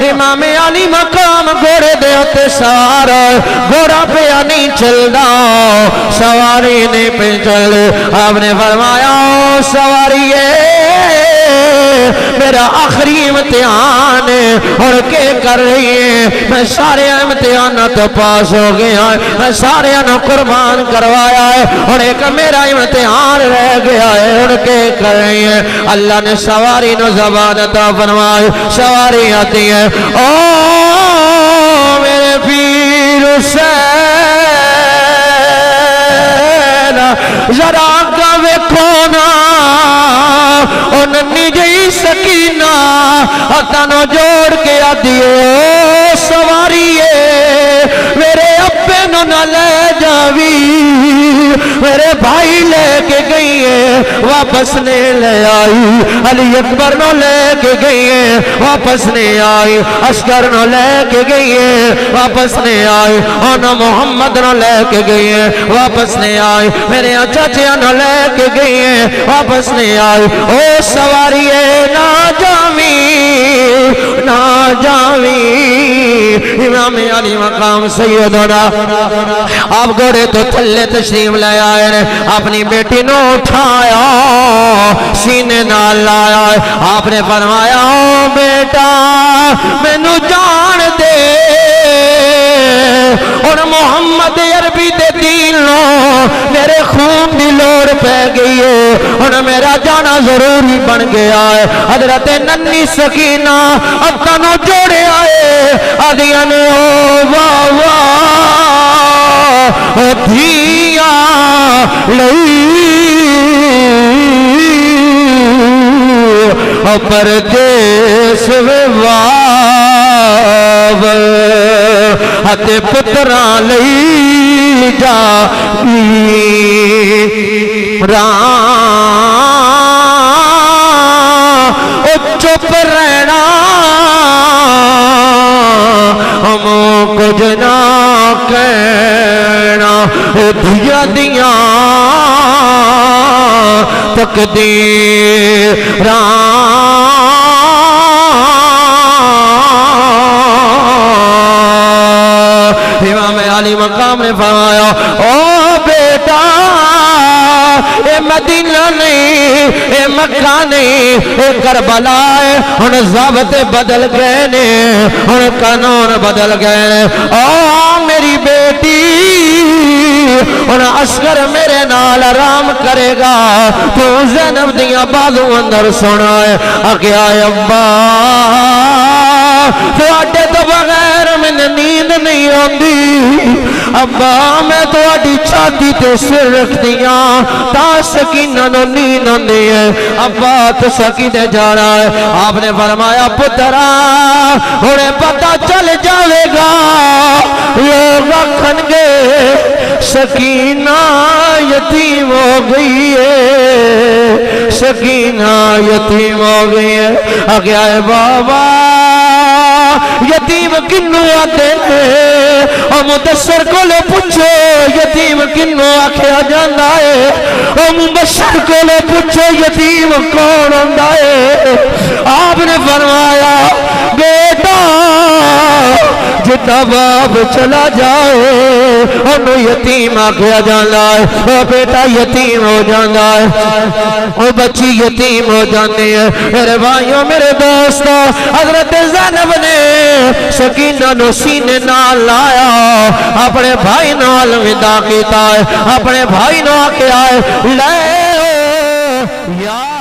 امام علی مقام گھوڑے دے ہوتے سارا گھوڑا پہ نہیں چلدا سواری نہیں پہ چل آپ نے فرمایا سواری میرا آخری امتحان ہے اور کیا کر رہی ہے میں سارے امتحانات تو پاس ہو گیا میں سارے قربان کروایا ہے اور ایک میرا امتحان رہ گیا ہے اور کیا کر رہی ہے اللہ نے سواری نو زبان عطا فرمائی سواری آتی ہے او میرے پیر حسین ذرا آگا ویکھو نا او ننی جئی سکینہ ہتھاں جوڑ کے آدیے سواری میرے ابے نو نہ لے جاوی میرے بھائی لے کے گئی ہے واپس نے لے آئی علی اکبر نو لے کے گئی ہے واپس نے آئی عسکر نو لے کے گئی ہے واپس نے آئی اور محمد نو لے کے گئی ہے واپس نے آئی میرے چاچے نو لے کے گئی ہے واپس نے آئی او سواری نہ جاوی امام علی مقام سیدنا آپ گھوڑے تو تھلے تشریف لے آئے اپنی بیٹی نو اٹھایا سینے نال لایا آپ نے فرمایا بیٹا مینوں جان دے اور محمد عربی دے دین لو میرے خون دی لوڑ پہ گئی ہے اور میرا جانا ضروری بن گیا ہے حضرت ننی سکینہ اب نو جوڑے آئے آدھیا نے او واہ واہ دھیا لئی پردیس واو ہتے پتران لئی جا او چپ رہنا ہم کچھ نہ کہنا دیا دیا تقدیر امام علی مقام نے فرمایا او بیٹا اے مدینہ نہیں اے مکہ نہیں اے کربلا ہے ان ضابط بدل گئے نے ان قانون بدل گئے نے او میری بیٹی ان عسکر میرے نال آرام کرے گا تو زینب دیا بازو اندر سنا ہے آگیا ابا تو آٹے تو بغیر میں نیند نہیں ہوندی ابا میں تو آٹی چھاتی تے سر رکھ دیا تا سکینہ نو نیند ہوندی ہے ابا تو سکینے جانا ہے آپ نے فرمایا پترا انہیں پتہ چل جاوے گا لوگ رکھن گے سکینہ یتیم ہو گئی ہے سکینہ یتیم ہو گئی ہے آگیا ہے بابا یتیم کنو آتے ہیں اور مدثر کو لے پوچھو یتیم کنو آکھیا جاندہ ہے اور مبشر کو لے پوچھو یتیم کون آندہ ہے آپ نے فرمایا بیٹا جتا باپ چلا جائے انہوں یتیم آکھیا جاندہ ہے اور بیٹا یتیم ہو جاندہ ہے اور بچی یتیم ہو جاندی ہے میرے بھائیوں میرے دوستوں حضرت زینب نے سکینہ نو سینے نال لایا اپنے بھائی نال ودا کیتا ہے اپنے بھائی نو آکے آئے لے یا